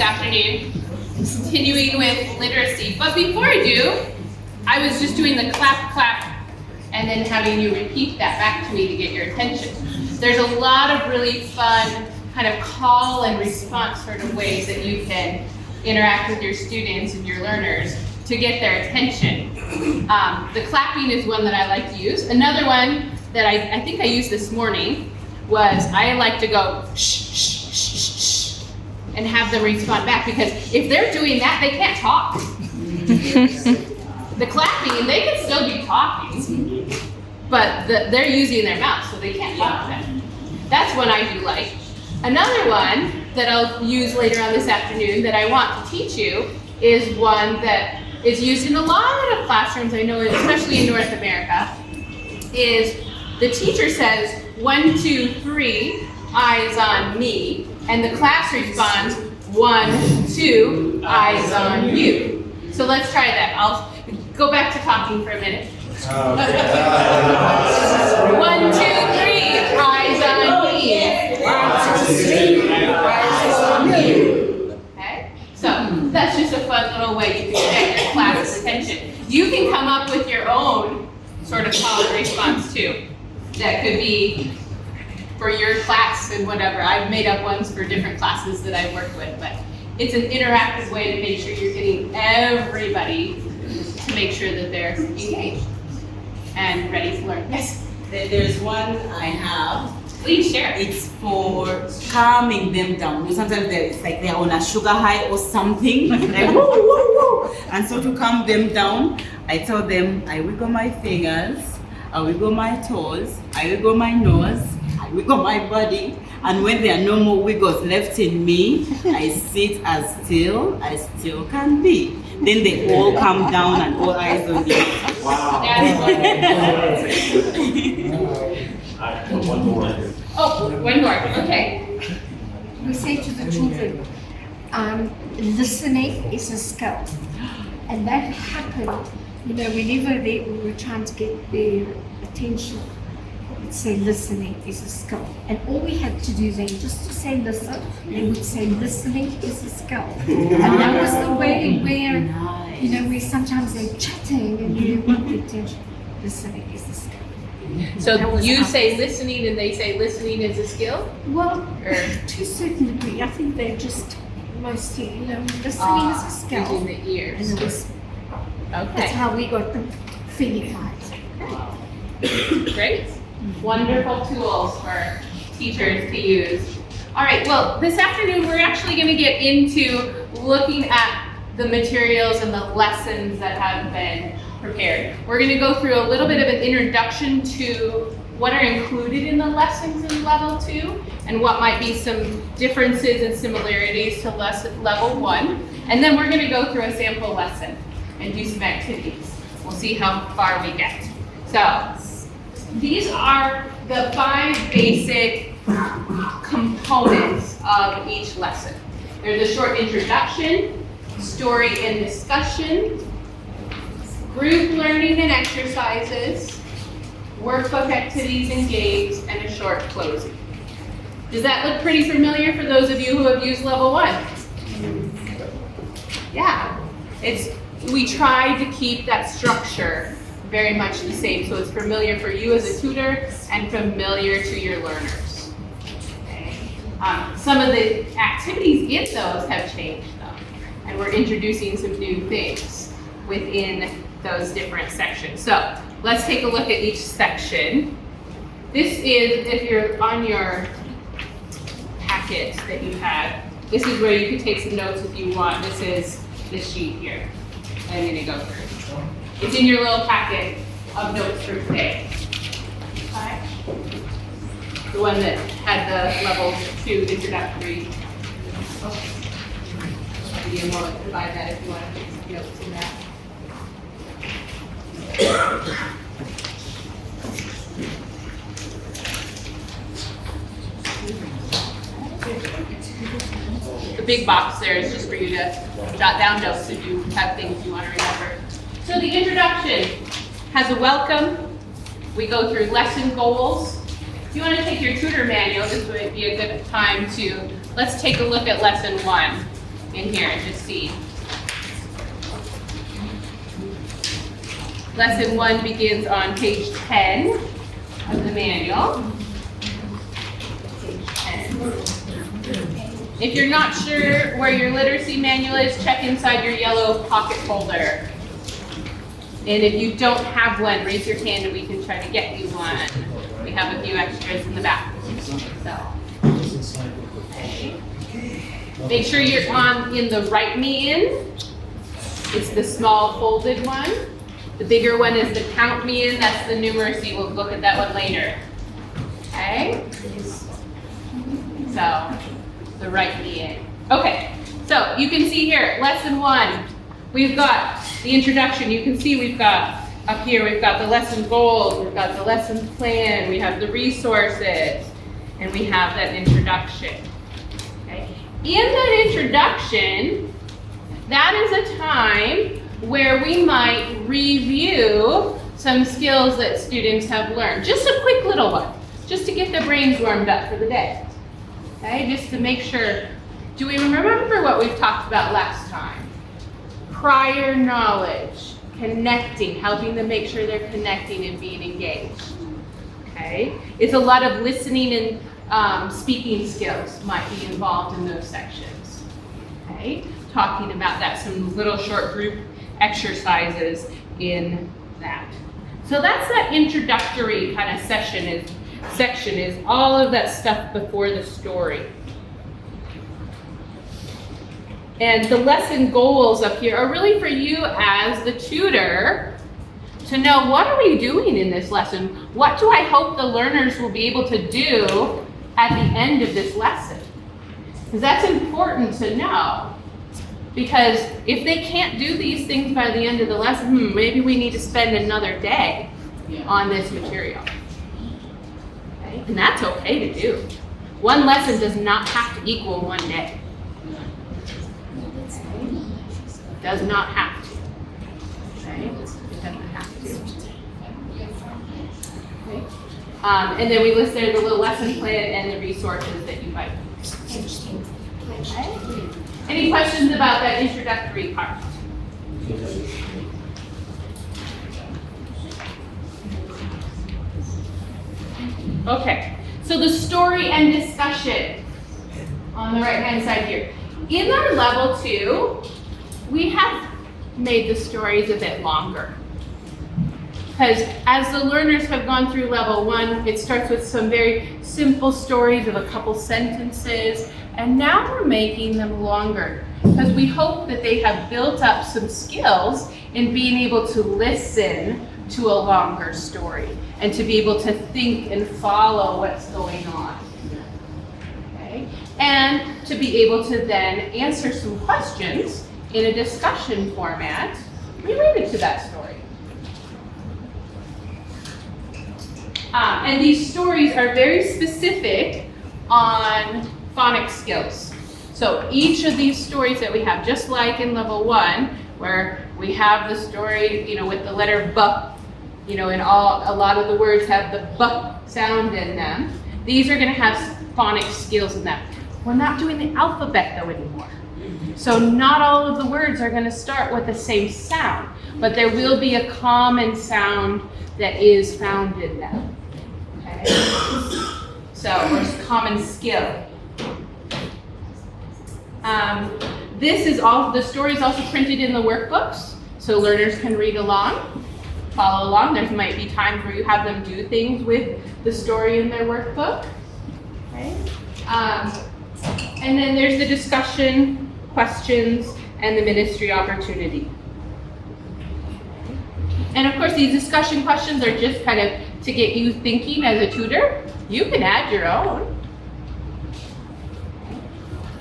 afternoon, continuing with literacy. But before I do, I was just doing the clap, clap, and then having you repeat that back to me to get your attention. There's a lot of really fun kind of call and response sort of ways that you can interact with your students and your learners to get their attention. The clapping is one that I like to use. Another one that I think I used this morning was I like to go shh, shh, shh, shh, shh, and have them respond back, because if they're doing that, they can't talk. The clapping, they can still be talking, but they're using their mouth, so they can't talk then. That's one I do like. Another one that I'll use later on this afternoon that I want to teach you is one that is used in a lot of classrooms, I know, especially in North America, is the teacher says, 1, 2, 3, eyes on me, and the class responds, 1, 2, eyes on you. So let's try that. I'll go back to talking for a minute. 1, 2, 3, eyes on me. 1, 2, 3, eyes on you. Okay? So that's just a fun little way you can get your class's attention. You can come up with your own sort of call and response too. That could be for your class and whatever. I've made up ones for different classes that I've worked with, but it's an interactive way to make sure you're getting everybody to make sure that they're engaged and ready to learn. Yes? There's one I have. Please share. It's for calming them down. Sometimes it's like they're on a sugar high or something. Like, woo, woo, woo. And so to calm them down, I tell them, I wiggle my fingers, I wiggle my toes, I wiggle my nose, I wiggle my body. And when there are no more wiggles left in me, I sit as still can be. Then they all come down and all eyes on me. Wow. One more. Oh, one more. Okay. We say to the children, listening is a skill. And that happened, whenever we were trying to get their attention, we'd say listening is a skill. And all we had to do then, just to say listen, they would say listening is a skill. And that was the way where, where sometimes they're chatting and you want the attention. Listening is a skill. So you say listening and they say listening is a skill? Well, to a certain degree. I think they're just mostly, listening is a skill. Using the ears. And it was, that's Okay. how we got them feeling right. Great. Wonderful tools for teachers to use. All right, well, this afternoon we're actually going to get into looking at the materials and the lessons that have been prepared. We're going to go through a little bit of an introduction to what are included in the lessons in level 2 and what might be some differences and similarities to level 1. And then we're going to go through a sample lesson and do some activities. We'll see how far we get. So these are the 5 basic components of each lesson. There's a short introduction, story and discussion, group learning and exercises, workbook activities and games, and a short closing. Does that look pretty familiar for those of you who have used level 1? Yeah, we tried to keep that structure very much the same, so it's familiar for you as a tutor and familiar to your learners. Okay. Some of the activities in those have changed though, and we're introducing some new things within those different sections. So let's take a look at each section. This is, if you're on your packet that you had, this is where you can take some notes if you want. This is this sheet here that I'm going to go through. It's in your little packet of notes for today. Okay. The one that had the level 2 introductory. I'll give you a moment to provide that if you want to take some notes in that. The big box there is just for you to jot down notes if you have things you want to remember. So the introduction has a welcome. We go through lesson goals. If you want to take your tutor manual, this would be a good time to, let's take a look at lesson 1. in here and just see. Lesson 1 begins on page 10 of the manual. Page 10. If you're not sure where your literacy manual is, check inside your yellow pocket folder. And if you don't have one, raise your hand and we can try to get you one. We have a few extras in the back. So, okay. Make sure you're in the write me in. It's the small folded one. The bigger one is the count me in. That's the numeracy. We'll look at that one later. Okay? So, the write me in. Okay, so you can see here, lesson 1, we've got the introduction. You can see we've got up here, we've got the lesson goals, we've got the lesson plan, we have the resources, and we have that introduction. Okay. In that introduction, that is a time where we might review some skills that students have learned. Just a quick little one, just to get their brains warmed up for the day. Okay, just to make sure, do we remember what we've talked about last time? Prior knowledge, connecting, helping them make sure they're connecting and being engaged. Okay, it's a lot of listening and speaking skills might be involved in those sections. Okay, talking about that, some little short group exercises in that. So that's that introductory kind of section is all of that stuff before the story. And the lesson goals up here are really for you as the tutor to know, what are we doing in this lesson? What do I hope the learners will be able to do at the end of this lesson? Because that's important to know. Because if they can't do these things by the end of the lesson, maybe we need to spend another day on this material. Okay? And that's okay to do. One lesson does not have to equal one day. Does not have to. Okay? It doesn't have to. Okay? And then we list there the little lesson plan and the resources that you might use. Okay? Any questions about that introductory part? Okay, so the story and discussion on the right-hand side here. In our level 2, we have made the stories a bit longer. Because as the learners have gone through level 1, it starts with some very simple stories of a couple sentences, and now we're making them longer because we hope that they have built up some skills in being able to listen to a longer story and to be able to think and follow what's going on. Okay? And to be able to then answer some questions in a discussion format related to that story. And these stories are very specific on phonics skills. So each of these stories that we have, just like in level 1, where we have the story, with the letter B, and a lot of the words have the B sound in them. These are going to have phonics skills in them. We're not doing the alphabet though anymore. So not all of the words are going to start with the same sound, but there will be a common sound that is found in them. Okay? So, or common skill. The story is also printed in the workbooks, so learners can read along, follow along. There might be times where you have them do things with the story in their workbook. Okay? And then there's the discussion, questions, and the ministry opportunity. And of course, these discussion questions are just kind of to get you thinking as a tutor. You can add your own.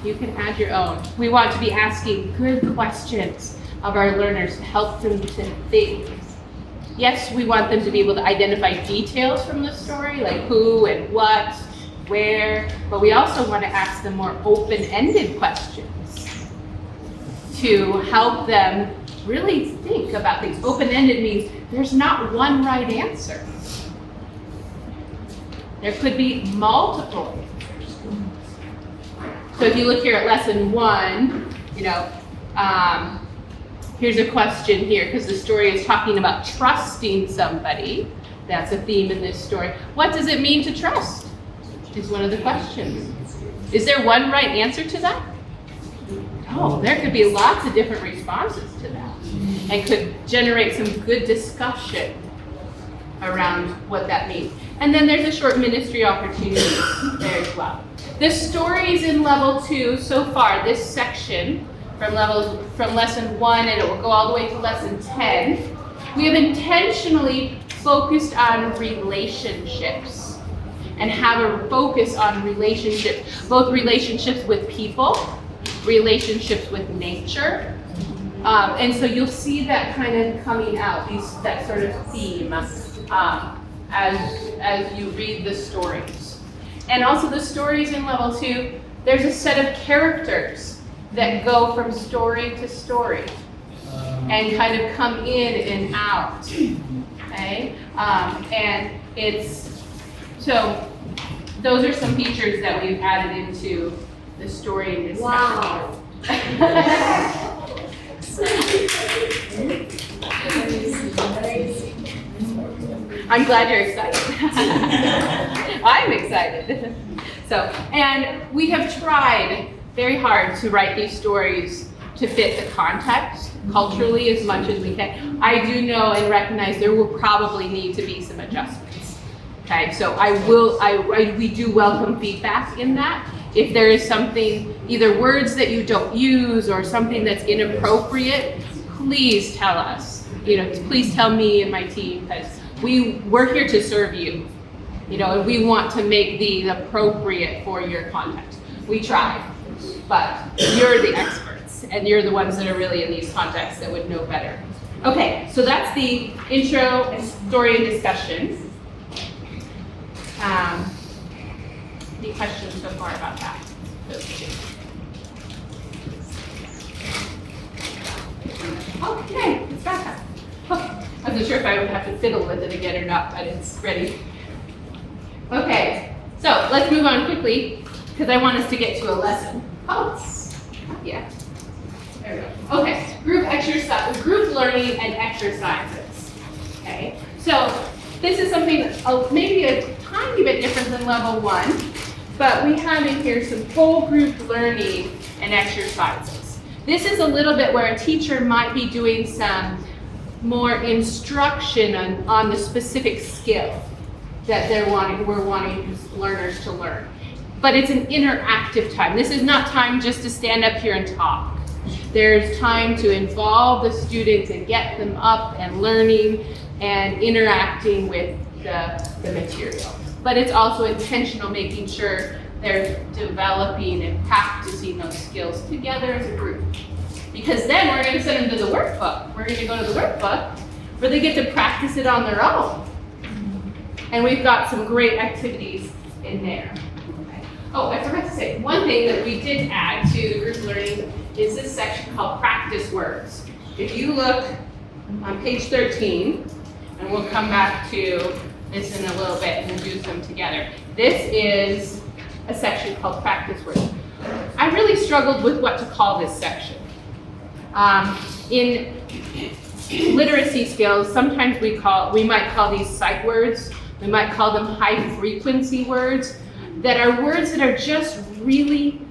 You can add your own. We want to be asking good questions of our learners to help them to think. Yes, we want them to be able to identify details from the story, like who and what, where, but we also want to ask them more open-ended questions to help them really think about things. Open-ended means there's not one right answer. There could be multiple answers. So if you look here at lesson 1 You know, here's a question here, because the story is talking about trusting somebody. That's a theme in this story. What does it mean to trust? Is one of the questions. Is there one right answer to that? No, there could be lots of different responses to that, and could generate some good discussion around what that means. And then there's a short ministry opportunity there as well. The stories in level 2 so far, this section from lesson 1, and it will go all the way to lesson 10, we have intentionally focused on relationships and have a focus on relationships, both relationships with people, relationships with nature. And so you'll see that kind of coming out, that sort of theme as you read the stories. And also the stories in level 2, there's a set of characters that go from story to story and kind of come in and out. Okay? And so those are some features that we've added into the story in this Wow. I'm glad you're excited. I'm excited. So, and we have tried very hard to write these stories to fit the context culturally as much as we can. I do know and recognize there will probably need to be some adjustments. Okay, so we do welcome feedback in that. If there is something, either words that you don't use or something that's inappropriate, please tell us. You know, please tell me and my team, because we're here to serve you. You know, and we want to make these appropriate for your context. We try, but you're the experts, and you're the ones that are really in these contexts that would know better. Okay, so that's the intro and story and discussion. Any questions so far about that? Okay, it's back up. I wasn't sure if I would have to fiddle with it again or not, but it's ready. Okay, so let's move on quickly, because I want us to get to a lesson. Oh, yeah. There we go. Okay, group learning and exercises. Okay, so this is something maybe a tiny bit different than level 1, but we have in here some whole group learning and exercises. This is a little bit where a teacher might be doing some more instruction on the specific skill that we're wanting learners to learn. But it's an interactive time. This is not time just to stand up here and talk. There's time to involve the students and get them up and learning and interacting with the material. But it's also intentional, making sure they're developing and practicing those skills together as a group. Because then we're going to send them to the workbook. We're going to go to the workbook where they get to practice it on their own. And we've got some great activities in there. Okay. Oh, I forgot to say, one thing that we did add to the group learning is this section called practice words. If you look on page 13, and we'll come back to this in a little bit and do them together. This is a section called practice words. I really struggled with what to call this section. In literacy skills, sometimes we might call these sight words. We might call them high frequency words that are words that are just really,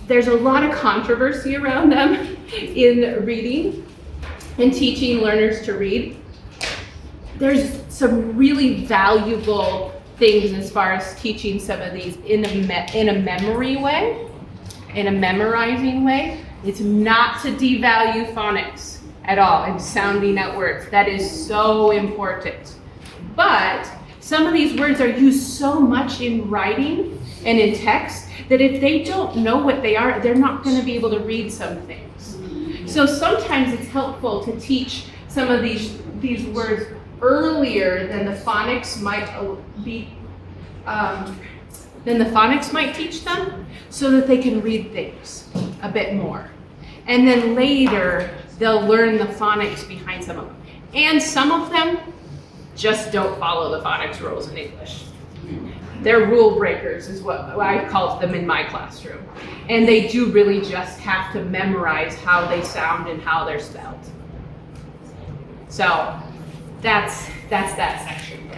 there's a lot of controversy around them in reading and teaching learners to read. There's some really valuable things as far as teaching some of these in a memory way, in a memorizing way. It's not to devalue phonics at all and sounding out words. That is so important. But some of these words are used so much in writing and in text that if they don't know what they are, they're not going to be able to read some things. So sometimes it's helpful to teach some of these words earlier than the phonics might teach them, so that they can read things a bit more. And then later, they'll learn the phonics behind some of them. And some of them just don't follow the phonics rules in English. They're rule breakers is what I call them in my classroom. And they do really just have to memorize how they sound and how they're spelled. So that's that section.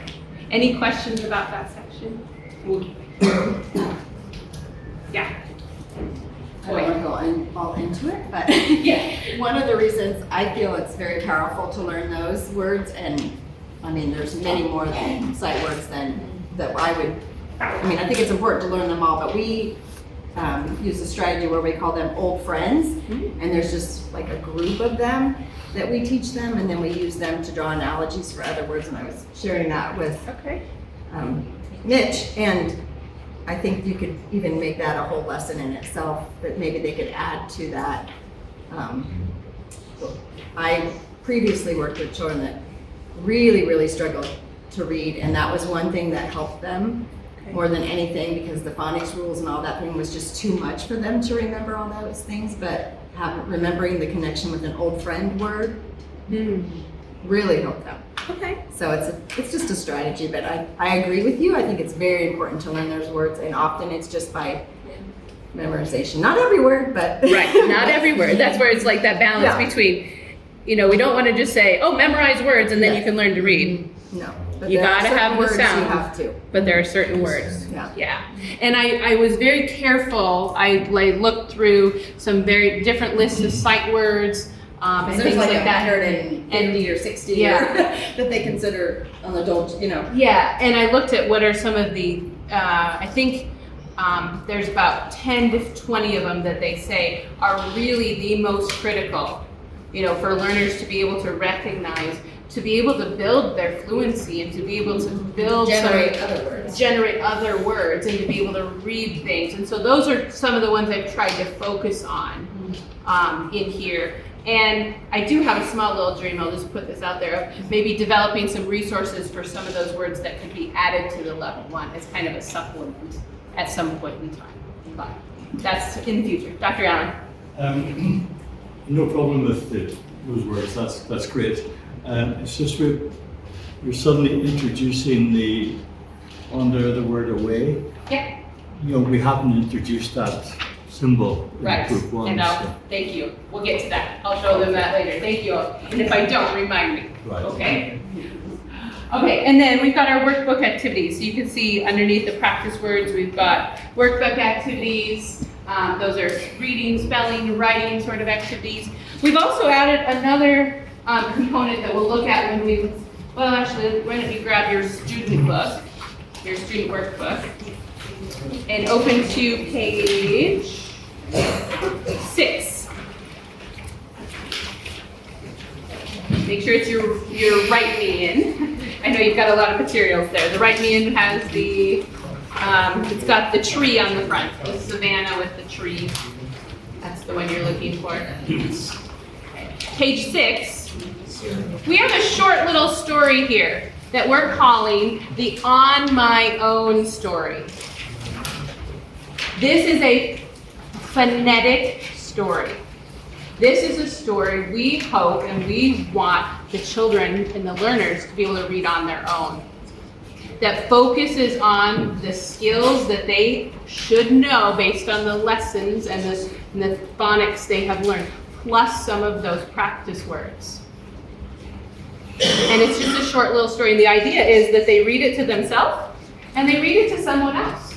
Any questions about that section? Yeah. I don't want to go all into it, but Yeah. one of the reasons I feel it's very powerful to learn those words, and I mean, there's many more sight words than that I think it's important to learn them all, but we use a strategy where we call them old friends, and there's just like a group of them that we teach them, and then we use them to draw analogies for other words, and I was sharing that with Mitch, and I think you could even make that a whole lesson in itself, that maybe they could add to that. I previously worked with children that really struggled to read, and that was one thing that helped them more than anything, because the phonics rules and all that thing was just too much for them to remember all those things, but remembering the connection with an old friend word really helped them. Okay. So it's just a strategy, but I agree with you. I think it's very important to learn those words, and often it's just by memorization. Not every word, but Right, not everywhere. That's where it's like that balance between, we don't want to just say, oh, memorize words and then you can learn to read. No. But You there are gotta certain have the words sound. You have to. But there are certain words. Yeah. And I was very careful. I looked through some very different lists of sight words and There's things like that. 150 or 60 that they consider an adult, Yeah, and I looked at what are some of the, I think there's about 10 to 20 of them that they say are really the most critical, for learners to be able to recognize, to be able to build their fluency and to be able to generate other words, and to be able to read things. And so those are some of the ones I've tried to focus on in here. And I do have a small little dream, I'll just put this out there, of maybe developing some resources for some of those words that could be added to the level 1 as kind of a supplement at some point in time. But that's in the future. Dr. Allen. No problem with those words, that's great. It's just we're suddenly introducing under the word away. Yeah. We haven't introduced that symbol Right. in Group 1. And thank you. We'll get to that. I'll show them that later. Thank you. And if I don't, remind me. Right. Okay? Okay, and then we've got our workbook activities. So you can see underneath the practice words, we've got workbook activities. Those are reading, spelling, writing sort of activities. We've also added another component that we'll look at when actually, why don't you grab your student book, your student workbook, and open to page 6. Make sure it's your write me in. I know you've got a lot of materials there. The write me in has it's got the tree on the front, the savanna with the tree. That's the one you're looking for. Page 6. We have a short little story here that we're calling the On My Own story. This is a phonetic story. This is a story we hope and we want the children and the learners to be able to read on their own. That focuses on the skills that they should know based on the lessons and the phonics they have learned, plus some of those practice words. And it's just a short little story. And the idea is that they read it to themselves and they read it to someone else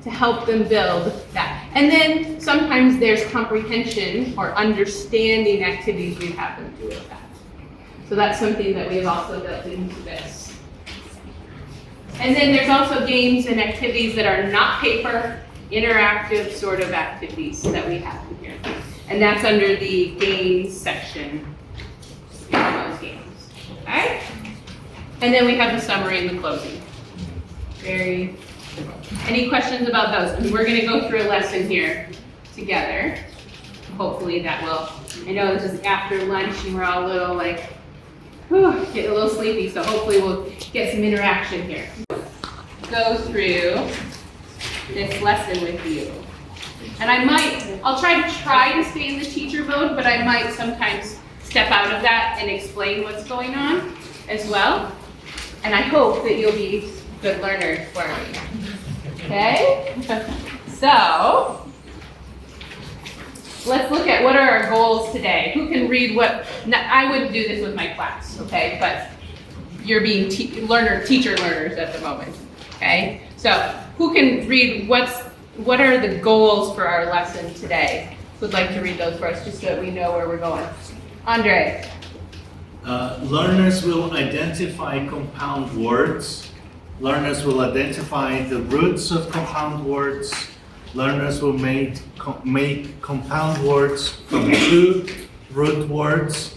to help them build that. And then sometimes there's comprehension or understanding activities we have them do with that. So that's something that we have also built into this. And then there's also games and activities that are not paper, interactive sort of activities that we have in here. And that's under the games section. Those games. Okay? And then we have the summary and the closing. Very simple. Any questions about those? And we're going to go through a lesson here together. Hopefully that will, I know this is after lunch and we're all a little getting a little sleepy, so hopefully we'll get some interaction here. Go through this lesson with you. And I'll try to stay in the teacher mode, but I might sometimes step out of that and explain what's going on as well. And I hope that you'll be good learners for me. Okay? So, let's look at what are our goals today. Who can read what? I wouldn't do this with my class, okay? But you're being teacher learners at the moment, okay? So, who can read what are the goals for our lesson today? Who'd like to read those for us, just so that we know where we're going? Andre. Learners will identify compound words. Learners will identify the roots of compound words. Learners will make compound words from 2 root words.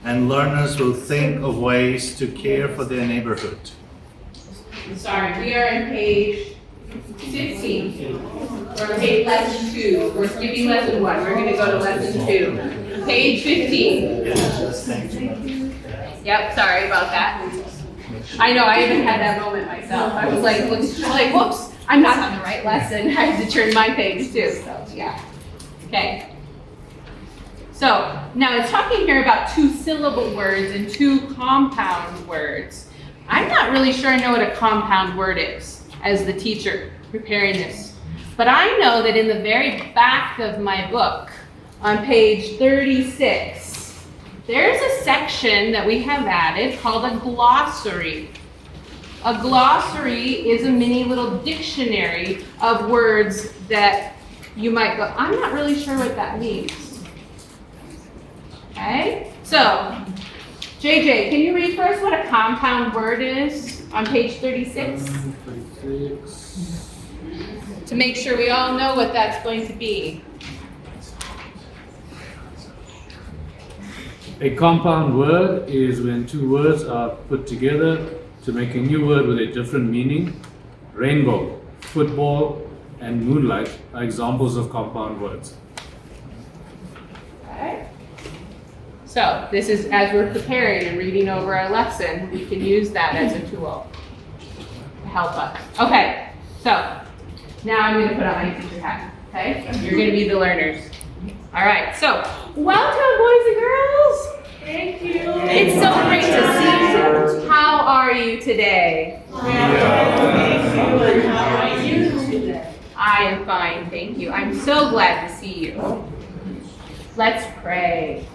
And learners will think of ways to care for their neighborhood. Sorry, we are on page 15. We're on page lesson 2. We're skipping lesson 1. We're going to go to lesson 2. Page 15. Yep, sorry about that. I know, I even had that moment myself. I was like, whoops, I'm not on the right lesson. I had to turn my page too, so yeah. Okay. So, now it's talking here about 2-syllable words and 2 compound words. I'm not really sure I know what a compound word is as the teacher preparing this. But I know that in the very back of my book, on page 36, there's a section that we have added called a glossary. A glossary is a mini little dictionary of words that you might go, I'm not really sure what that means. Okay, so JJ, can you read for us what a compound word is on page 36? 36. To make sure we all know what that's going to be. A compound word is when 2 words are put together to make a new word with a different meaning. Rainbow, football, and moonlight are examples of compound words. Okay. So this is as we're preparing and reading over our lesson, we can use that as a tool to help us. Okay, so now I'm going to put on my teacher hat. Okay, you're going to be the learners. All right, so welcome, boys and girls. Thank you. It's so great to see you. How are you today? I am fine, thank you. I'm so glad to see you. Let's pray.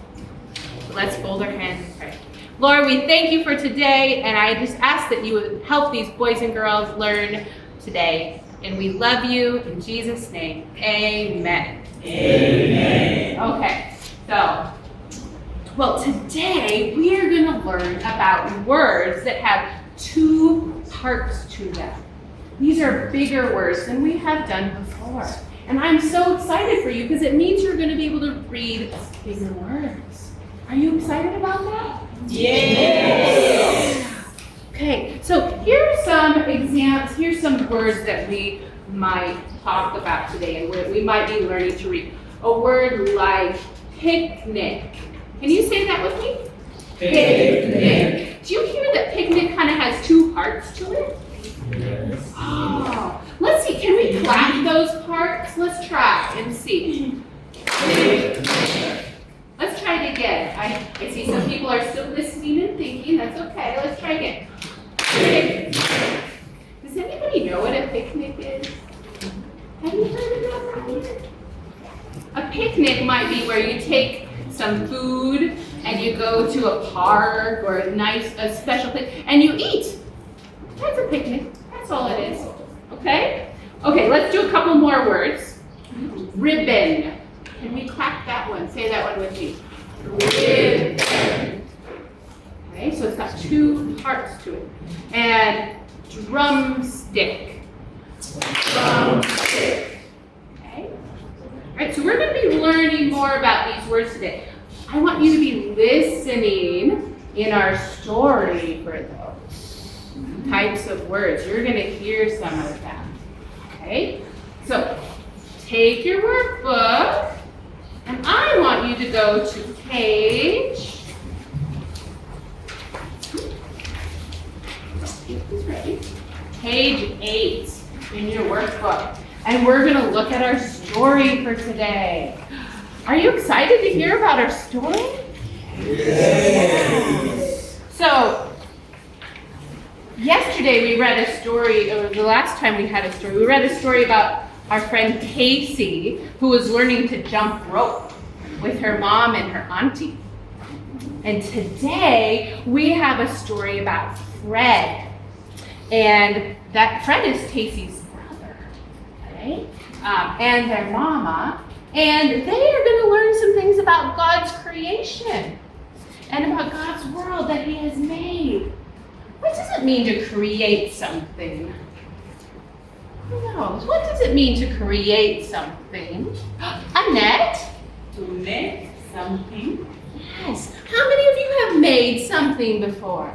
Let's fold our hands and pray. Lord, we thank you for today, and I just ask that you would help these boys and girls learn today. And we love you in Jesus' name. Amen. Amen. Okay, so, well, today we are going to learn about words that have 2 parts to them. These are bigger words than we have done before. And I'm so excited for you because it means you're going to be able to read bigger words. Are you excited about that? Yes! Okay, so here's some examples, here's some words that we might talk about today and we might be learning to read. A word like picnic. Can you say that with me? Picnic. Do you hear that picnic kind of has 2 parts to it? Yes. Oh, let's see, can we clap those parts? Let's try and see. Let's try it again. I see some people are still listening and thinking. That's okay. Let's try again. Does anybody know what a picnic is? Have you heard of that? A picnic might be where you take some food and you go to a park or a special place and you eat. That's a picnic. That's all it is. Okay? Okay, let's do a couple more words. Ribbon. Can we clap that one? Say that one with me. Ribbon. Okay, so it's got 2 parts to it. And drumstick. Drumstick. Okay? All right, so we're going to be learning more about these words today. I want you to be listening in our story for those types of words. You're going to hear some of them. Okay? So, take your workbook, and I want you to go to page... Page 8 in your workbook. And we're going to look at our story for today. Are you excited to hear about our story? Yes. So, Yesterday we read a story, or the last time we had a story, we read a story about our friend Casey, who was learning to jump rope with her mom and her auntie. And today we have a story about Fred. And that Fred is Casey's brother, okay? And their mama. And they are going to learn some things about God's creation and about God's world that He has made. What does it mean to create something? Who knows? What does it mean to create something? Annette? To make something. Yes. How many of you have made something before?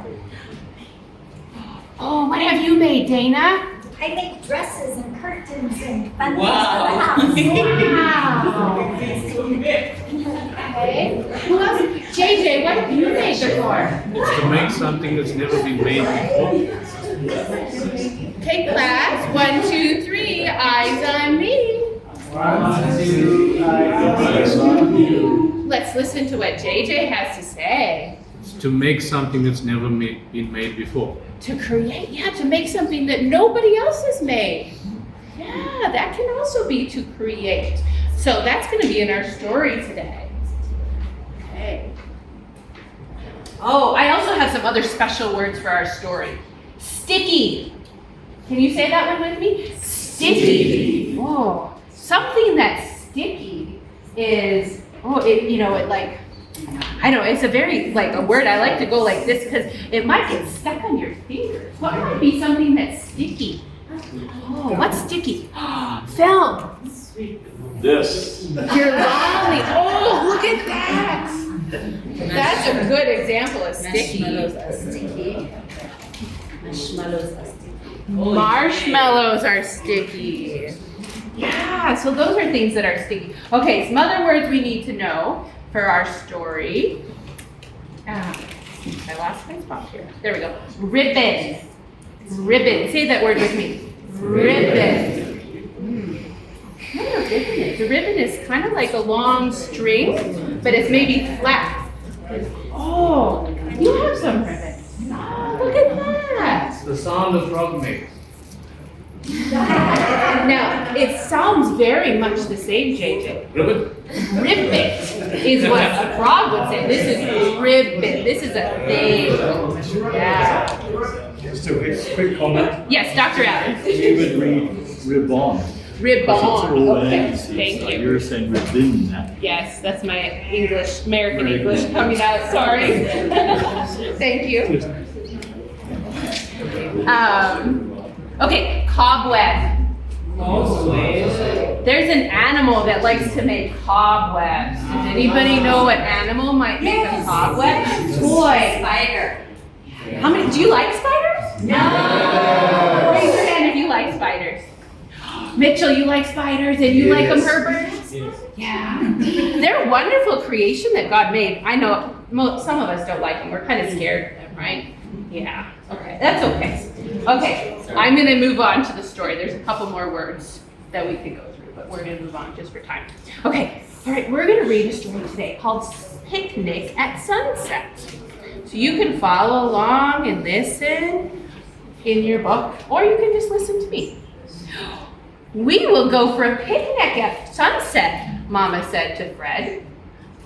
Oh, what have you made, Dana? I make dresses and curtains and fun Wow. things for the house. Wow. Okay. Who else? JJ, what have you made before? It's to make something that's never been made before. Okay, class. 1, 2, 3. Eyes on me. 1, 2, eyes on you. Let's listen to what JJ has to say. It's to make something that's never been made before. To create, yeah, to make something that nobody else has made. Yeah, that can also be to create. So that's going to be in our story today. Okay. Oh, I also have some other special words for our story. Sticky. Can you say that one with me? Sticky. Oh, something that's sticky is, it like, I know, it's a very, like, a word I like to go like this because it might get stuck on your fingers. What might be something that's sticky? Oh, what's sticky? Film. This. Your lolly. Oh, look at that. That's a good example of sticky. Marshmallows are sticky. Marshmallows are sticky. Marshmallows are sticky. Yeah, so those are things that are sticky. Okay, some other words we need to know for our story. I lost my spot here. There we go. Ribbon. Ribbon. Say that word with me. Ribbon. What a ribbon is. A ribbon is kind of like a long string, but it's maybe flat. Oh, you have some ribbons. Oh, look at that. It's the sound a frog makes. Now, it sounds very much the same, JJ. Ribbon? Ribbit is what a frog would say. This is ribbon. This is a thing. Yeah. Just a quick comment. Yes, Dr. Allen. We would read ribbon. Ribbon. Okay, Okay. thank you. You're saying ribbon. Yes, that's my English, American English coming out. Sorry. Thank you. Okay, cobweb. There's an animal that likes to make cobwebs. Does anybody know what animal might make a cobweb? Toy. Spider. How many? Do you like spiders? No. Raise your hand if you like spiders. Mitchell, you like spiders and you like them, Herbert? Yeah. They're a wonderful creation that God made. I know some of us don't like them. We're kind of scared of them, right? Yeah. Okay. That's okay. Okay. I'm going to move on to the story. There's a couple more words that we could go through, but we're going to move on just for time. Okay. All right. We're going to read a story today called Picnic at Sunset. So you can follow along and listen in your book, or you can just listen to me. We will go for a picnic at sunset, Mama said to Fred.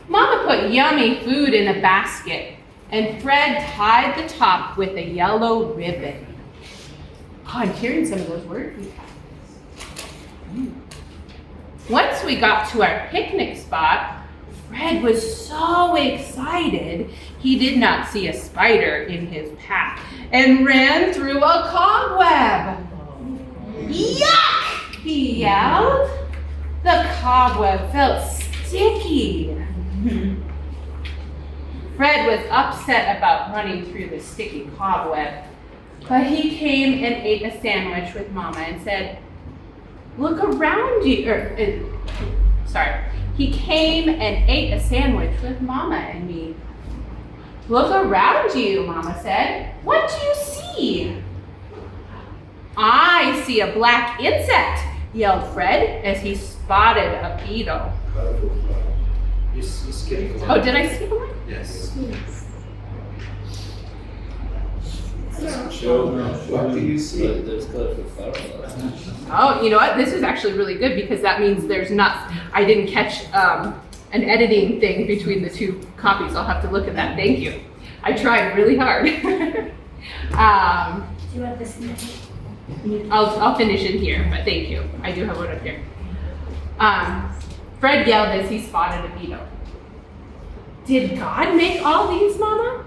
Mama put yummy food in a basket, and Fred tied the top with a yellow ribbon. Oh, I'm hearing some of those words we have. Once we got to our picnic spot, Fred was so excited he did not see a spider in his path and ran through a cobweb. Yuck! He yelled. The cobweb felt sticky. Fred was upset about running through the sticky cobweb, but he came and ate a sandwich with Mama and said, "Look around you." He came and ate a sandwich with Mama and me. "Look around you," Mama said. "What do you see?" "I see a black insect," yelled Fred as he spotted a beetle. You skipped one. Oh, did I skip one? Yes. What do you see? Oh, you know what? This is actually really good because that means there's not, I didn't catch an editing thing between the two copies. I'll have to look at that. Thank you. I tried really hard. Do you want this next? I'll finish in here, but thank you. I do have one up here. Fred yelled as he spotted a beetle. Did God make all these, Mama?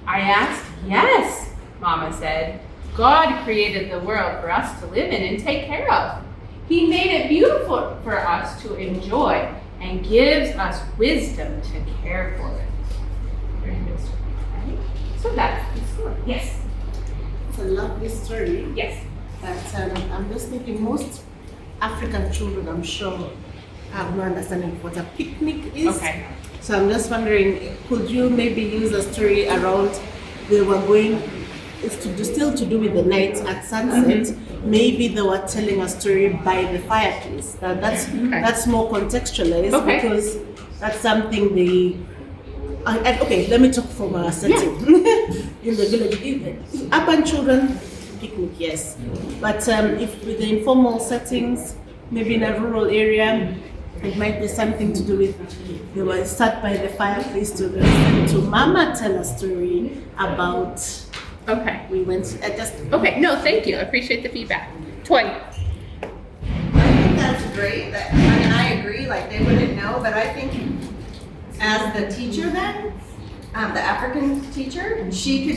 I asked. Yes, Mama said. God created the world for us to live in and take care of. He made it beautiful for us to enjoy and gives us wisdom to care for it. Right? So that's the story. Yes. It's a lovely story. Yes. But I'm just thinking most African children, I'm sure, have no understanding of what a picnic is. Okay. So I'm just wondering, could you maybe use a story around they were going, it's still to do with the night at sunset. Maybe they were telling a story by the fireplace. That's more contextualized because that's something they. Okay, let me talk from a setting in the village. Urban children picnic, yes, but if with the informal settings, maybe in a rural area, it might be something to do with they were sat by the fireplace to listen to Mama tell a story about. Okay. We went just. Okay. No, thank you. I appreciate the feedback. Toy. I think that's great. I mean, I agree, like they wouldn't know, but I think as the teacher then, the African teacher, she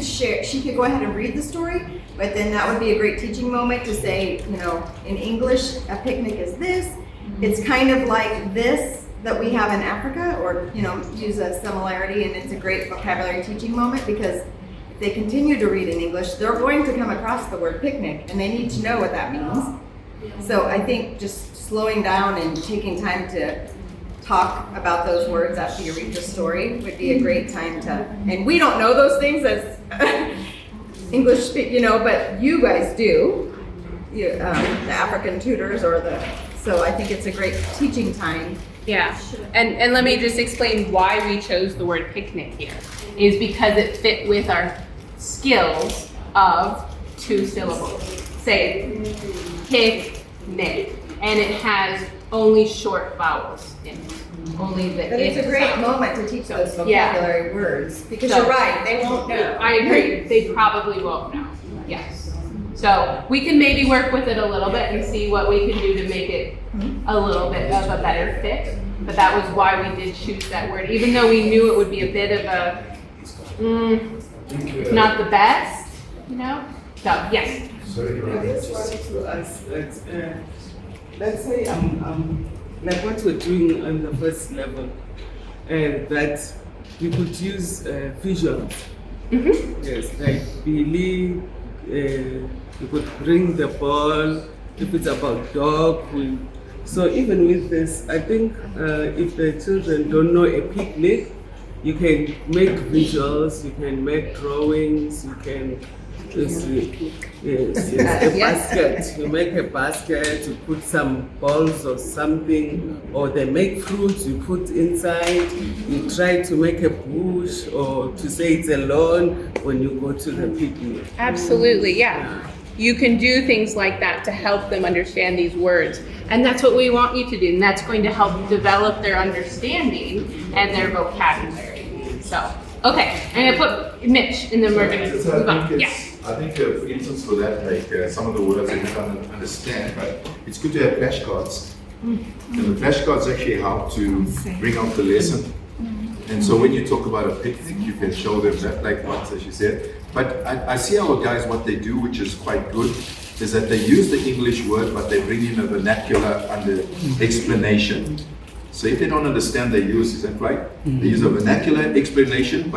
could go ahead and read the story, but then that would be a great teaching moment to say, you know, in English, a picnic is this. It's kind of like this that we have in Africa, or, you know, use a similarity, and it's a great vocabulary teaching moment because if they continue to read in English, they're going to come across the word picnic, and they need to know what that means. So I think just slowing down and taking time to talk about those words after you read the story would be a great time to, and we don't know those things as English, you know, but you guys do, the African tutors so I think it's a great teaching time. Yeah, and let me just explain why we chose the word picnic here, is because it fit with our skills of 2 syllables. Say picnic, and it has only short vowels in it. Only the But it's a great sound. moment to teach those vocabulary words, because you're right, they won't know. I agree, they probably won't know, yes. So we can maybe work with it a little bit and see what we can do to make it a little bit of a better fit. But that was why we did choose that word, even though we knew it would be a bit of a, not the best, you know? So, yes. I just wanted to ask that, let's say I'm like what we're doing on the first level, and that we could use visuals. Yes, like Billy, we could bring the ball. If it's about dog, so even with this, I think if the children don't know a picnic, you can make visuals, you can make drawings, you can a basket. You make a basket, you put some balls or something, or they make fruits you put inside. You try to make a bush or to say it's a lawn when you go to the picnic. Absolutely, yeah. You can do things like that to help them understand these words. And that's what we want you to do. And that's going to help develop their understanding and their vocabulary. So, okay, I'm gonna put Mitch and then we're gonna move on. Yeah. I think, for instance, for that, like some of the words I can't understand, but it's good to have flashcards. And the flashcards actually help to bring out the lesson. And so when you talk about a picnic, you can show them that, like what she said. But I see our guys, what they do, which is quite good, is that they use the English word, but they bring in a vernacular under explanation. So if they don't understand their use, is that right? They use a vernacular explanation,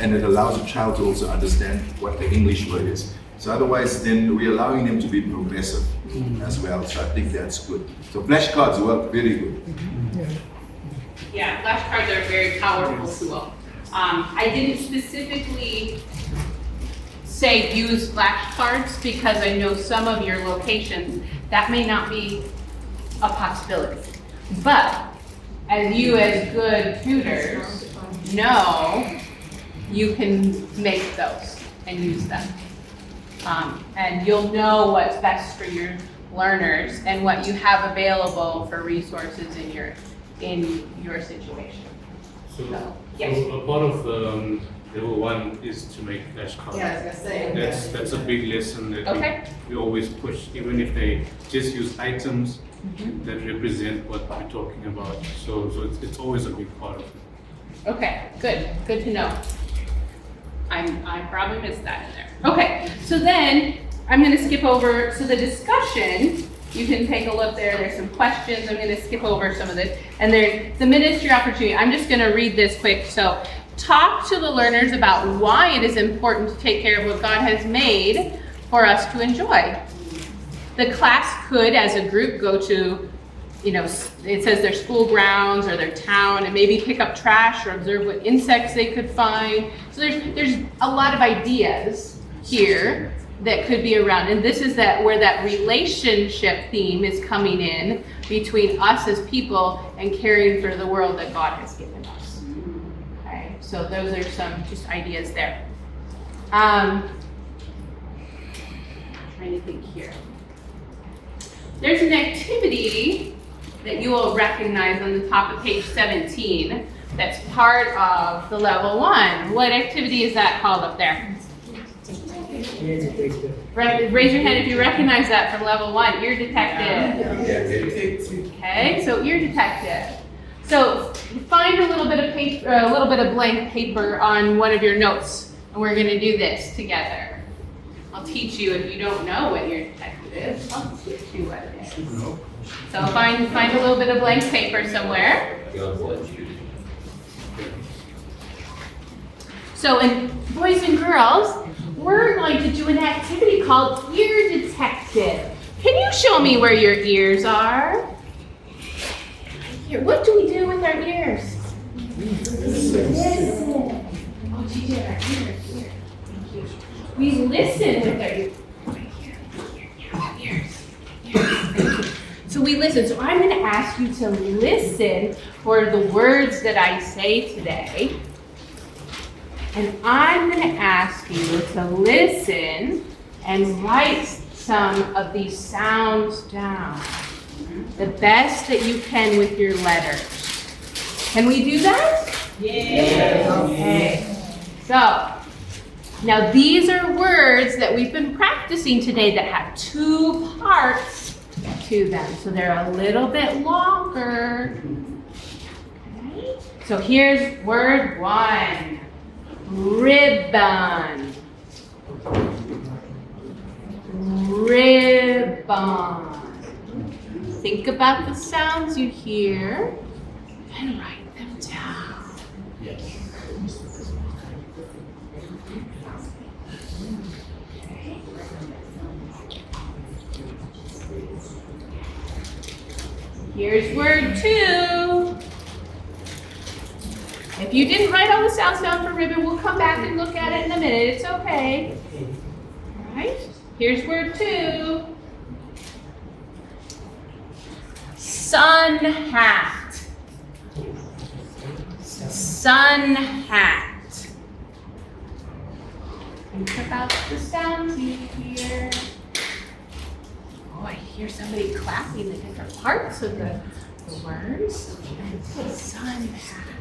and it allows a child to also understand what the English word is. So otherwise, then we're allowing them to be progressive as well. So I think that's good. So flashcards work very good. Yeah, flashcards are a very powerful tool. I didn't specifically say use flashcards because I know some of your locations, that may not be a possibility. But as you as good tutors know, you can make those and use them. And you'll know what's best for your learners and what you have available for resources in your situation. So, yes. so a part of level 1 is to make flashcards. Yeah, I was gonna say. That's a big lesson that Okay. we always push, even if they just use items that represent what we're talking about. So it's always a big part of it. Okay, good to know. I probably missed that in there. Okay, so then I'm gonna skip over, so the discussion, you can take a look there, there's some questions, I'm gonna skip over some of this. And there's the ministry opportunity, I'm just gonna read this quick. So talk to the learners about why it is important to take care of what God has made for us to enjoy. The class could, as a group, go to, it says their school grounds or their town and maybe pick up trash or observe what insects they could find. So there's a lot of ideas here that could be around. And this is where that relationship theme is coming in between us as people and caring for the world that God has given us. Okay, so those are some just ideas there. Trying to think here. There's an activity that you will recognize on the top of page 17 that's part of the level 1. What activity is that called up there? Raise your hand if you recognize that from level 1. Ear detective. Okay, so ear detective. So find a little bit of paper, a little bit of blank paper on one of your notes, and we're going to do this together. I'll teach you if you don't know what ear detective is. I'll teach you what it is. So find a little bit of blank paper somewhere. So, and boys and girls, we're going to do an activity called Ear Detective. Can you show me where your ears are? Here, what do we do with our ears? Listen. Oh, she did our ears. Here. Thank you. We listen with our ears. So we listen. So I'm going to ask you to listen for the words that I say today. And I'm going to ask you to listen and write some of these sounds down. The best that you can with your letters. Can we do that? Yes. Okay. So, now these are words that we've been practicing today that have 2 parts to them. So they're a little bit longer. Okay. So here's word 1. Ribbon. Ribbon. Think about the sounds you hear and write them down. Yes. Here's word 2. If you didn't write all the sounds down for ribbon, we'll come back and look at it in a minute. It's okay. All right. Here's word 2. Sun hat. Sun hat. Think about the sounds you hear. Oh, I hear somebody clapping the different parts of the words. Sun hat.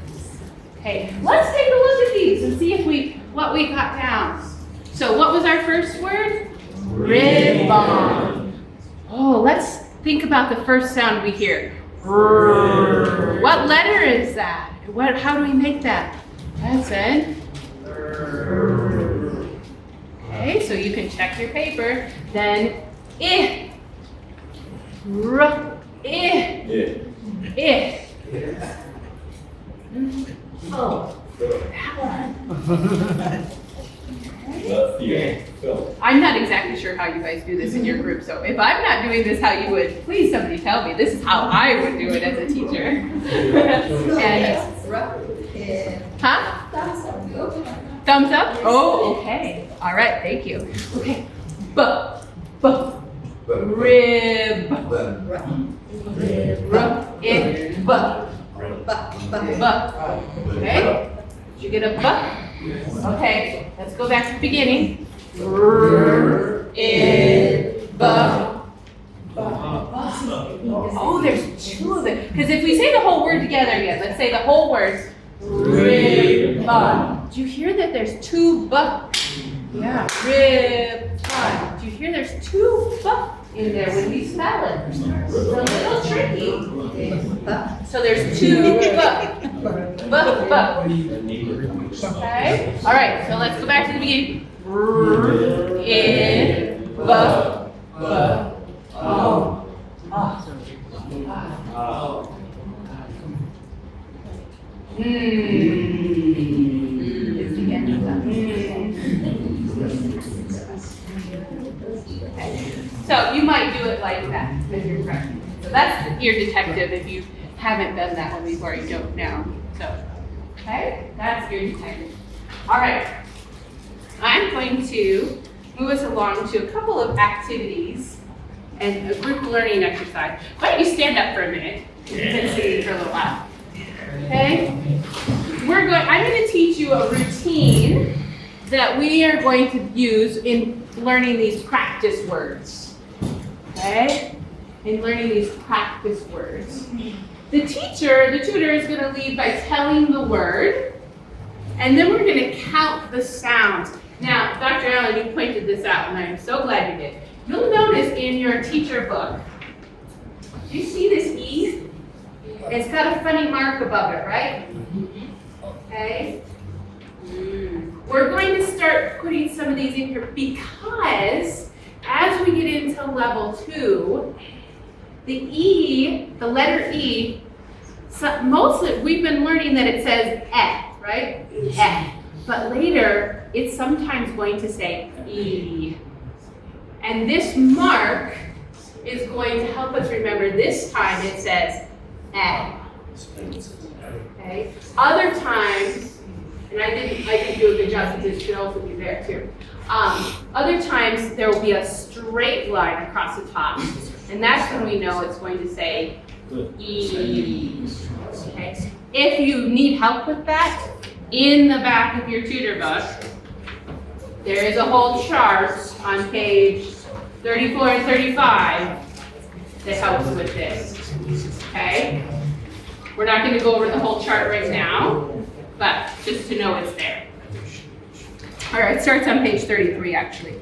Okay, let's take a look at these and see what we got down. So what was our first word? Ribbon. Oh, let's think about the first sound we hear. What letter is that? How do we make that? That's it. Okay, so you can check your paper. Then I. R. I. I. Oh, that one. I'm not exactly sure how you guys do this in your group, so if I'm not doing this how you would, please somebody tell me. This is how I would do it as a teacher. And, huh? Thumbs up? Oh, okay. All right, thank you. Okay. Rib. Okay. Did you get a butt? Okay. Let's go back to the beginning. in, bu. Oh, there's two of it. Because if we say the whole word together again, let's say the whole word. Ribbon. Do you hear that there's two bu? Yeah, ribbon. Do you hear there's two bu in there when we spell it? It's a little tricky. So there's two bu. Okay? All right, so let's go back to the beginning. In, bu, oh. So you might do it like that with your friend. So that's ear detective if you haven't done that one before, you don't know. So, okay, that's ear detective. All right, I'm going to move us along to a couple of activities and a group learning exercise. Why don't you stand up for a minute? You've been sitting for a little while. Okay? I'm going to teach you a routine that we are going to use in learning these practice words. Okay? In learning these practice words. The tutor is going to lead by telling the word, and then we're going to count the sounds. Now, Dr. Allen, you pointed this out, and I'm so glad you did. You'll notice in your teacher book, do you see this E? It's got a funny mark above it, right? Okay. We're going to start putting some of these in here because as we get into level 2, the E, the letter E, mostly we've been learning that it says right? But later, it's sometimes going to say E. And this mark is going to help us remember this time it says Okay. Other times, and I didn't do a good job, so this should also be there too. Other times there will be a straight line across the top, and that's when we know it's going to say E. Okay. If you need help with that, in the back of your tutor book, there is a whole chart on page 34 and 35 that helps with this. Okay? We're not going to go over the whole chart right now, but just to know it's there. All right, it starts on page 33 actually.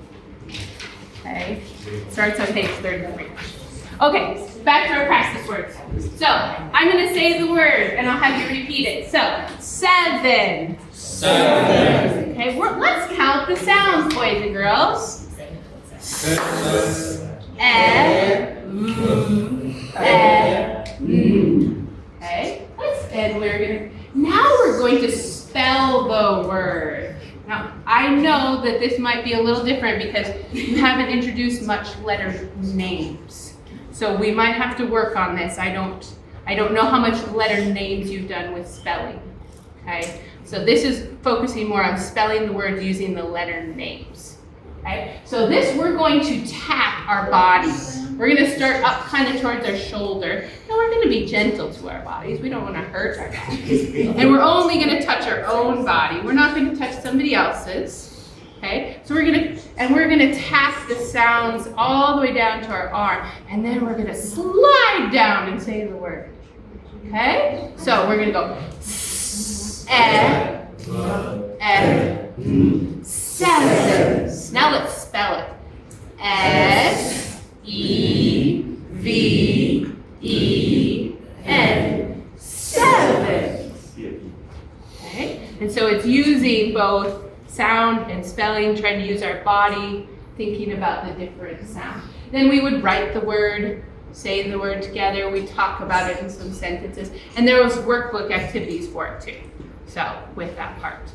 Okay? It starts on page 33. Okay, back to our practice words. So, I'm going to say the word and I'll have you repeat it. So, 7. 7. Okay, let's count the sounds, boys and girls. Okay, and now we're going to spell the word. Now, I know that this might be a little different because you haven't introduced much letter names. So we might have to work on this. I don't know how much letter names you've done with spelling. Okay? So this is focusing more on spelling the words using the letter names. Okay? So we're going to tap our bodies. We're going to start up kind of towards our shoulder. And we're going to be gentle to our bodies. We don't want to hurt our bodies. And we're only going to touch our own body. We're not going to touch somebody else's. Okay? So we're going to tap the sounds all the way down to our arm. And then we're going to slide down and say the word. Okay? So we're going to go seven. Now let's spell it. S-E-V-E-N. 7. Okay? And so it's using both sound and spelling, trying to use our body, thinking about the different sounds. Then we would write the word, say the word together, we talk about it in some sentences, and there was workbook activities for it too. So with that part.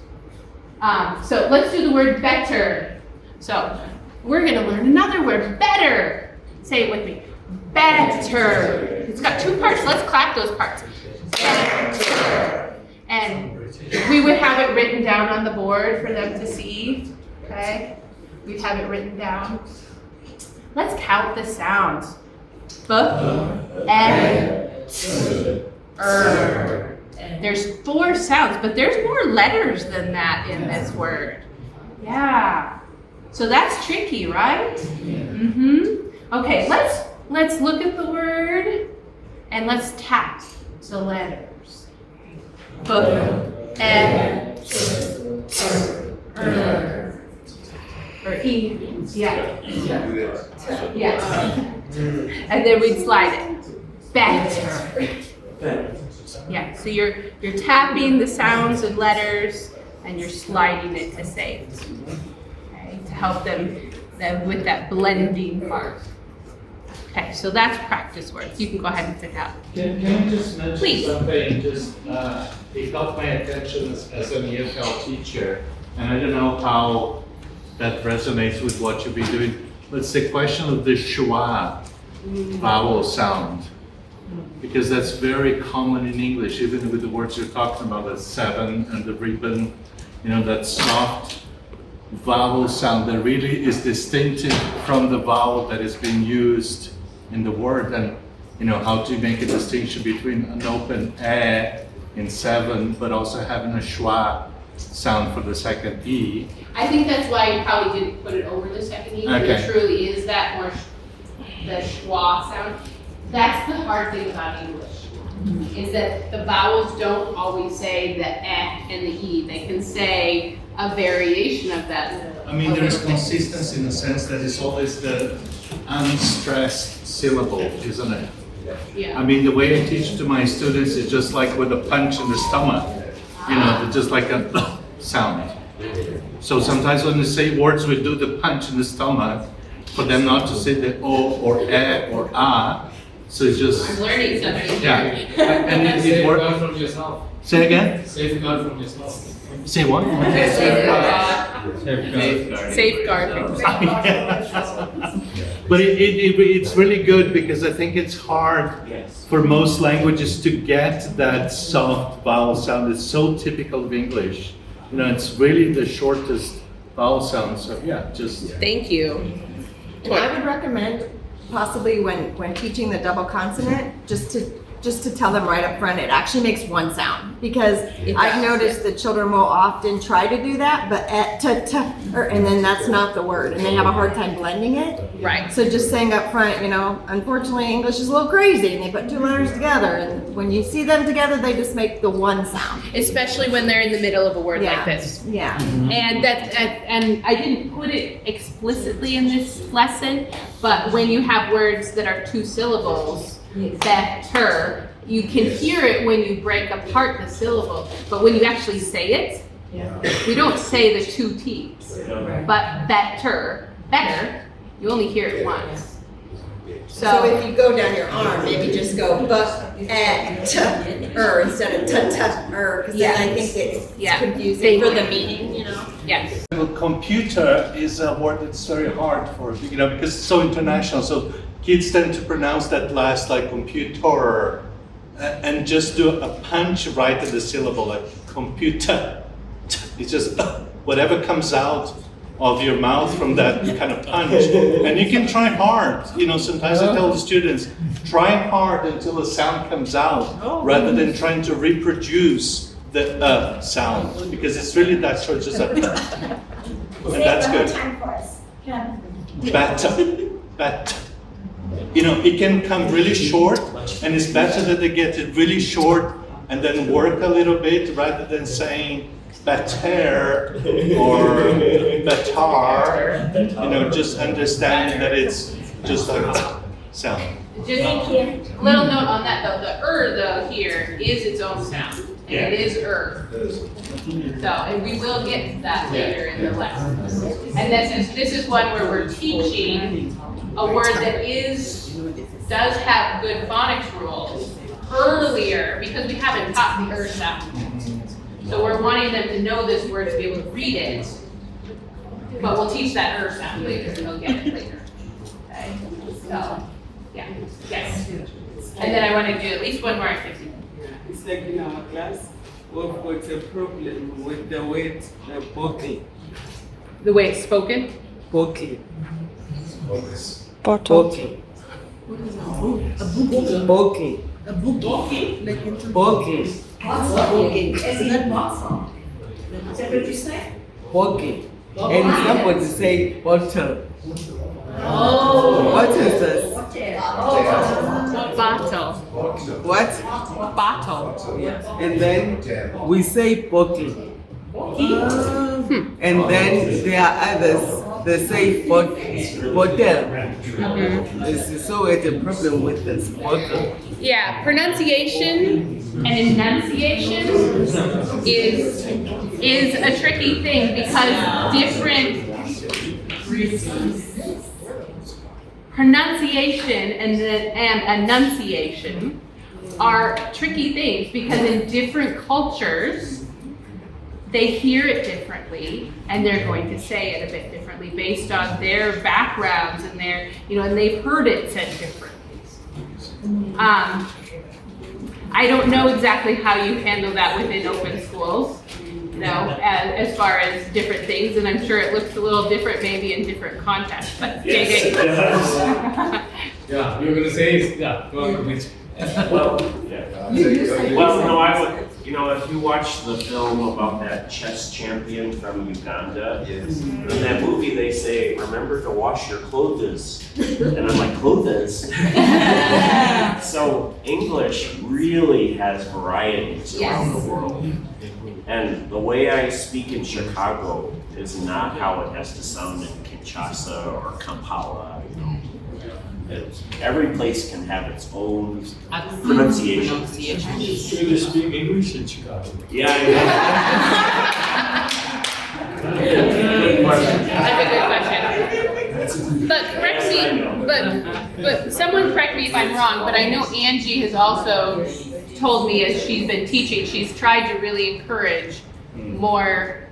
So let's do the word better. So we're going to learn another word, better. Say it with me. Better. It's got 2 parts. Let's clap those parts. Better. And we would have it written down on the board for them to see. Okay? We'd have it written down. Let's count the sounds. B, N, R. There's 4 sounds, but there's more letters than that in this word. Yeah. So that's tricky, right? Mm-hmm. Okay, let's look at the word and let's tap the letters. B, or E. Yeah. Yeah. And then we'd slide it. Better. Yeah. So you're tapping the sounds and letters, and you're sliding it to say it. Okay, to help them with that blending part. Okay, so that's practice words. You can go ahead and pick out. Can I just mention Please. something? Just it got my attention as an EFL teacher, and I don't know how that resonates with what you'll be doing. But it's the question of the schwa vowel sound, because that's very common in English, even with the words you're talking about, the 7 and the ribbon. That soft vowel sound that really is distinctive from the vowel that is being used in the word, and how to make a distinction between an open in 7, but also having a schwa sound for the second E. I think that's why you probably didn't put it over the second E. Okay. It truly is that more the schwa sound. That's the hard thing about English, is that the vowels don't always say the and the E. They can say a variation of that. I mean, there is consistency in the sense that it's always the unstressed syllable, isn't it? Yeah. I mean, the way I teach to my students is just like with a punch in the stomach, just like a sound. So sometimes when they say words, we do the punch in the stomach for them not to say the O or E or A. So it's just. I'm learning something. Yeah. And it Safeguard works. from yourself. Say again? Safeguard from yourself. Say what? Safeguard. But it's really good because I think it's hard for most languages to get that soft vowel sound. It's so typical of English. It's really the shortest vowel sound. So yeah, just. Thank you. And I would recommend possibly when teaching the double consonant, just to tell them right up front, it actually makes one sound. Because I've noticed that children will often try to do that, but and then that's not the word, and they have a hard time blending it. Right. So just saying up front, unfortunately English is a little crazy, and they put 2 letters together, and when you see them together, they just make the one sound. Especially when they're in the middle of a word Yeah. like this. Yeah. And and I didn't put it explicitly in this lesson, but when you have words that are 2 syllables, better, you can hear it when you break apart the syllable, but when you actually say it, we don't say the 2 T's. But better, you only hear it once. So if you go down your arm, maybe just go instead of because then I think it's confusing for the meaning, Yes. Well, computer is a word that's very hard for, because it's so international. So kids tend to pronounce that last like computer and just do a punch right at the syllable, like computer. It's just whatever comes out of your mouth from that kind of punch. And you can try hard. Sometimes I tell the students, try hard until the sound comes out rather than trying to reproduce the sound, because it's really that short, just and that's good. Time for us. Better. It can come really short, and it's better that they get it really short and then work a little bit rather than saying better or betar. Just understanding that it's just like sound. Just a little note on that though, the though here is its own sound, and it is So, and we will get to that later in the lesson. And this is one where we're teaching a word that does have good phonics rules earlier, because we haven't taught the sound. So we're wanting them to know this word to be able to read it, but we'll teach that sound later, and they'll get it later. Okay, so, yeah, yes. And then I want to do at least one more activity. It's like in our class, we've got a problem with the word bottle. The way it's spoken? Bottle. Bottle. Bottle. Bottle. A boogie? Like in Bottle. Is it muscle? Is that what you say? Bottle. and somebody say bottle. Oh. What is this? Bottle. What? Bottle. And then we say bottle. And then there are others, they say bottle. So we had a problem with this bottle. Yeah, pronunciation and enunciation is a tricky thing because different pronunciation and enunciation are tricky things because in different cultures they hear it differently and they're going to say it a bit differently based on their backgrounds and their, and they've heard it said differently. I don't know exactly how you handle that within open schools, as far as different things, and I'm sure it looks a little different maybe in different contexts, but Yes, it does. Yeah, you're gonna say, yeah, go on, please. Well, no, I would, if you watch the film about that chess champion from Uganda, in that movie they say, remember to wash your clothes. And I'm like, clothes? So English really has varieties around the world. And the way I speak in Chicago is not how it has to sound in Kinshasa or Kampala, Every place can have its own pronunciation. You just speak English in Chicago. Yeah, That's a good question. But correct me, but someone correct me if I'm wrong, but I know Angie has also told me as she's been teaching, she's tried to really encourage more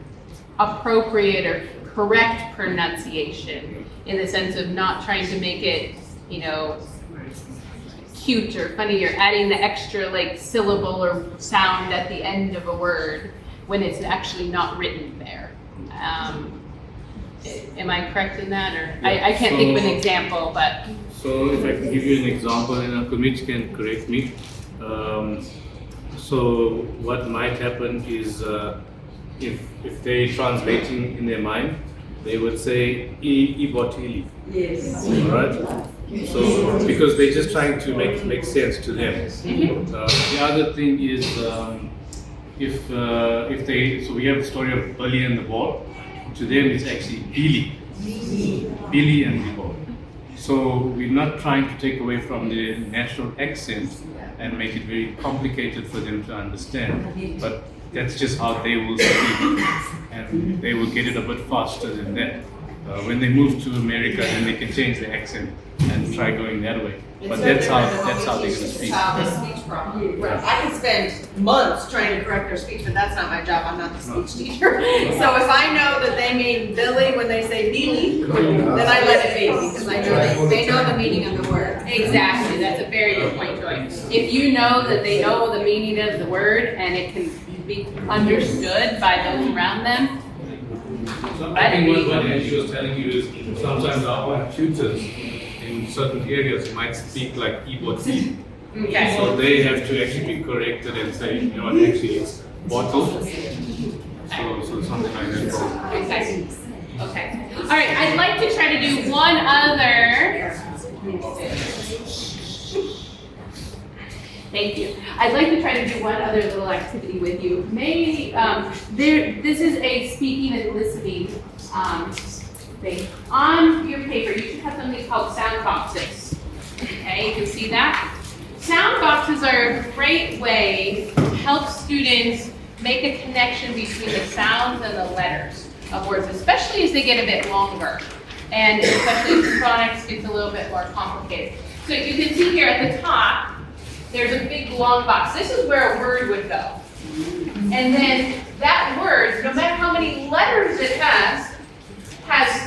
appropriate or correct pronunciation in the sense of not trying to make it, cute or funny or adding the extra syllable or sound at the end of a word when it's actually not written there. Am I correct in that, or I can't think of an example, but. So if I can give you an example, and Kumich can correct me. So what might happen is if they're translating in their mind, they would say ibotili. Yes. Right? So because they're just trying to make sense to them. The other thing is if we have the story of Billy and the ball. To them it's actually Billy and the ball. So we're not trying to take away from the natural accent and make it very complicated for them to understand. But that's just how they will speak, and they will get it a bit faster than that. When they move to America, then they can change the accent and try going that way. But that's how they're going to speak. Speech problem. Right. I could spend months trying to correct their speech, but that's not my job. I'm not the speech teacher. So if I know that they mean Billy when they say Billy, then I let it be because I know they know the meaning of the word. Exactly. That's a very good point, Joy. If you know that they know the meaning of the word and it can be understood by those around them. So I think what Angie was telling you is sometimes our tutors in certain areas might speak like Iboti. Okay. So they have to actually be corrected and say, actually it's bottle. So something like that. Okay. All right. I'd like to try to do one other. Thank you. I'd like to try to do one other little activity with you. Maybe this is a speaking and listening thing. On your paper, you should have something called sound boxes. Okay, you can see that. Sound boxes are a great way to help students make a connection between the sounds and the letters of words, especially as they get a bit longer, and especially as phonics gets a little bit more complicated. So you can see here at the top, there's a big long box. This is where a word would go. And then that word, no matter how many letters it has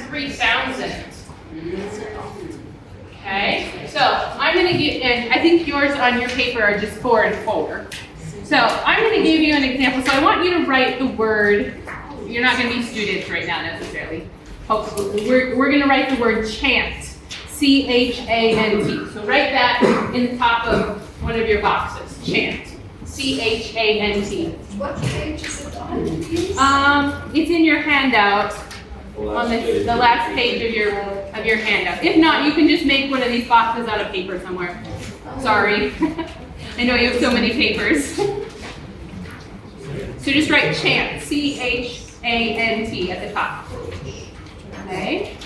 3 sounds in it. Okay? So I'm going to get, and I think yours on your paper are just 4 and 4. So I'm going to give you an example. So I want you to write the word, you're not going to be students right now necessarily. Hopefully. We're going to write the word chant. C-H-A-N-T. So write that in the top of one of your boxes. Chant. C-H-A-N-T. What page is it on? It's in your handout. on the last page of your handout. If not, you can just make one of these boxes out of paper somewhere. Sorry. I know you have so many papers. So just write chant, C-H-A-N-T at the top. Okay?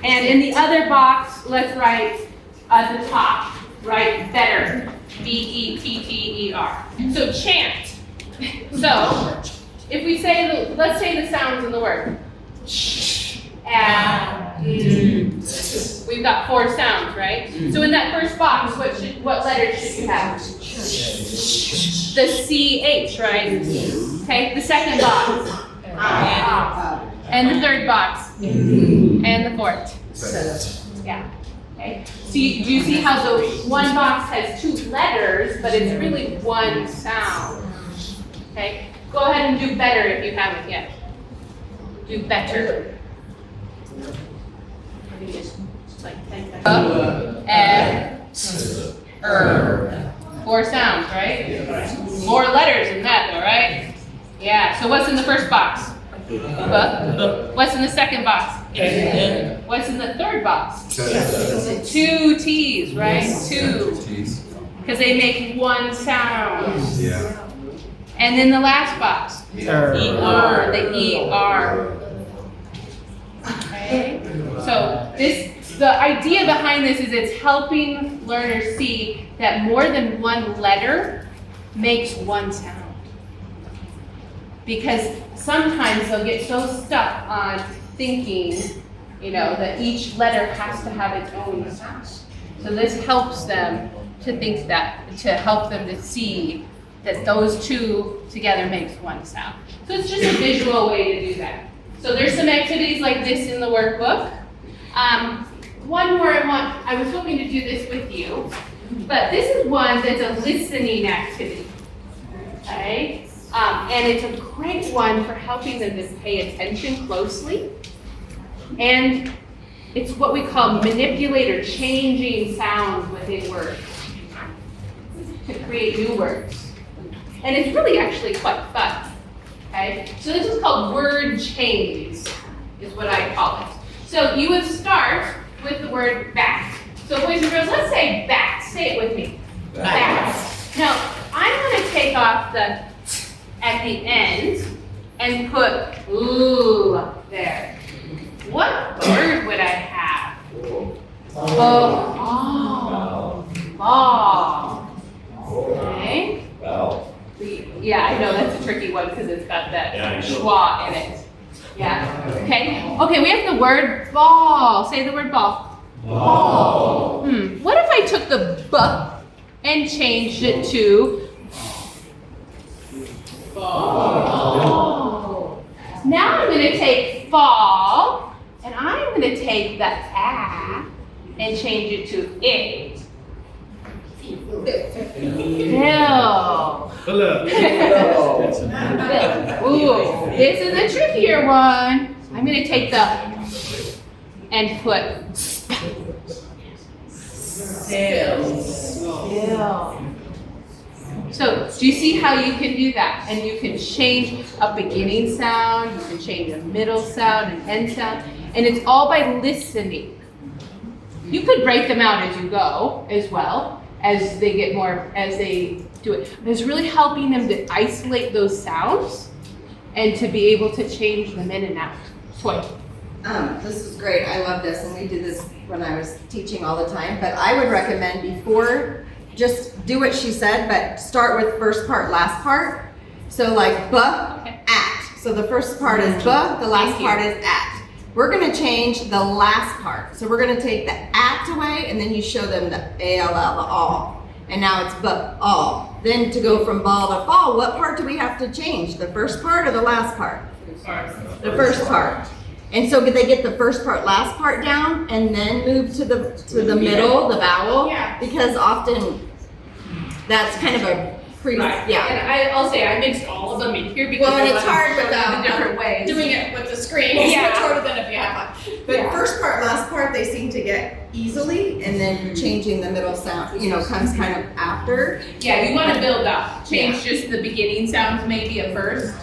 And in the other box, let's write at the top, write better, B-E-T-T-E-R. So chant. So if we say, let's say the sounds in the word. We've got 4 sounds, right? So in that first box, what letters should you have? The C-H, right? Okay, the second box. And the third box. And the fourth. Yeah. Okay. So you see how the one box has 2 letters, but it's really one sound. Okay. Go ahead and do better if you haven't yet. Do better. Like 10 seconds. 4 sounds, right? More letters than that, though, right? Yeah. So what's in the first box? What's in the second box? What's in the third box? 2 T's, right? 2. Because they make one sound. Yeah. And then the last box? E-R, the E-R. Okay? So the idea behind this is it's helping learners see that more than one letter makes one sound. Because sometimes they'll get so stuck on thinking, that each letter has to have its own sound. So this helps them to think that, to help them to see that those 2 together makes one sound. So it's just a visual way to do that. So there's some activities like this in the workbook. One more I was hoping to do this with you, but this is one that's a listening activity. Okay? And it's a great one for helping them to pay attention closely. And it's what we call manipulate or changing sounds within words to create new words. And it's really actually quite fun. Okay? So this is called word changes, is what I call it. So you would start with the word bat. So boys and girls, let's say bat. Say it with me. Bat. Now, I'm going to take off the at the end and put ooh there. What word would I have? Ball. Ball. Okay. Yeah, I know that's a tricky one because it's got that schwa in it. Yeah. Okay. Okay, we have the word ball. Say the word ball. Ball. What if I took the b and changed it to ball? Now I'm going to take fall, and I'm going to take the a and change it to it. Bill. Ooh, this is a trickier one. I'm going to take the and put still. So, do you see how you can do that? And you can change a beginning sound, you can change a middle sound, an end sound, and it's all by listening. You could write them out as you go as well, as they get more, as they do it. But it's really helping them to isolate those sounds and to be able to change them in and out. Toy. This is great. I love this, and we did this when I was teaching all the time. But I would recommend before, just do what she said, but start with first part, last part. So like at. So the first part is the last part is at. We're going to change the last part. So we're going to take the at away, and then you show them the A-L-L, the all. And now it's all. Then to go from ball to fall, what part do we have to change? The first part or the last part? The first part. And so they get the first part, last part down, and then move to the middle, the vowel. Yeah. Because often that's kind of a Right. Yeah. And I'll say I mixed all of them in here because Well, and it's I hard wanted to show without the different ways. Doing it with the screen. Yeah. It's much harder than if you have one. But Yeah. first part, last part, they seem to get easily. and then changing the middle sound, comes kind of after. Yeah, you want to build up. Change just the beginning sounds maybe at first,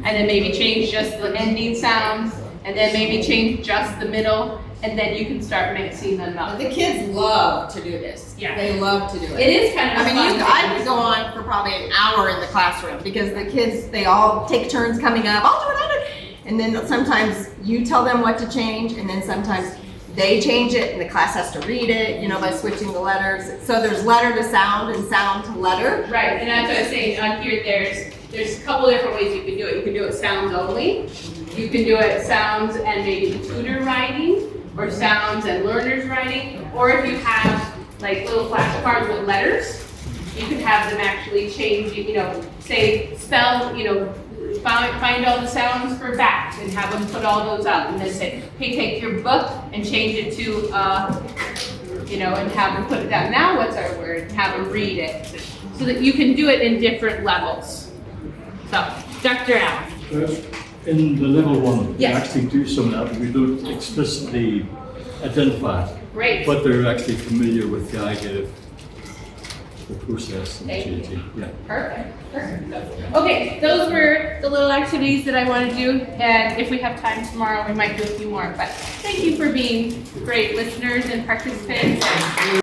and then maybe change just the ending sounds, and then maybe change just the middle, and then you can start mixing them up. The kids love to do this. Yeah. They love to do it. It is kind of I mean, fun. I could go on for probably an hour in the classroom because the kids, they all take turns coming up. I'll do it, I'll do it. And then sometimes you tell them what to change, and then sometimes they change it, and the class has to read it, you know, by switching the letters. So there's letter to sound and sound to letter. Right, and that's what I was saying, on here, there's a couple different ways you can do it. You can do it sounds only, you can do it sounds and maybe the tutor writing, or sounds and learners writing, or if you have like little flashcards with letters, you can have them actually change, you know, say spell, you know, find all the sounds for bat and have them put all those up, and then say, hey, take your book and change it to, you know, and have them put it down. Now what's our word? Have them read it. So that you can do it in different levels. So, Dr. Allen. In the level one, we Yes. actually do some of that, but we don't explicitly identify it. Great. But they're actually familiar with the idea of the process and Thank you. changing. Yeah. Perfect. Okay, those were the little activities that I want to do, and if we have time tomorrow, we might do a few more. But thank you for being great listeners and participants.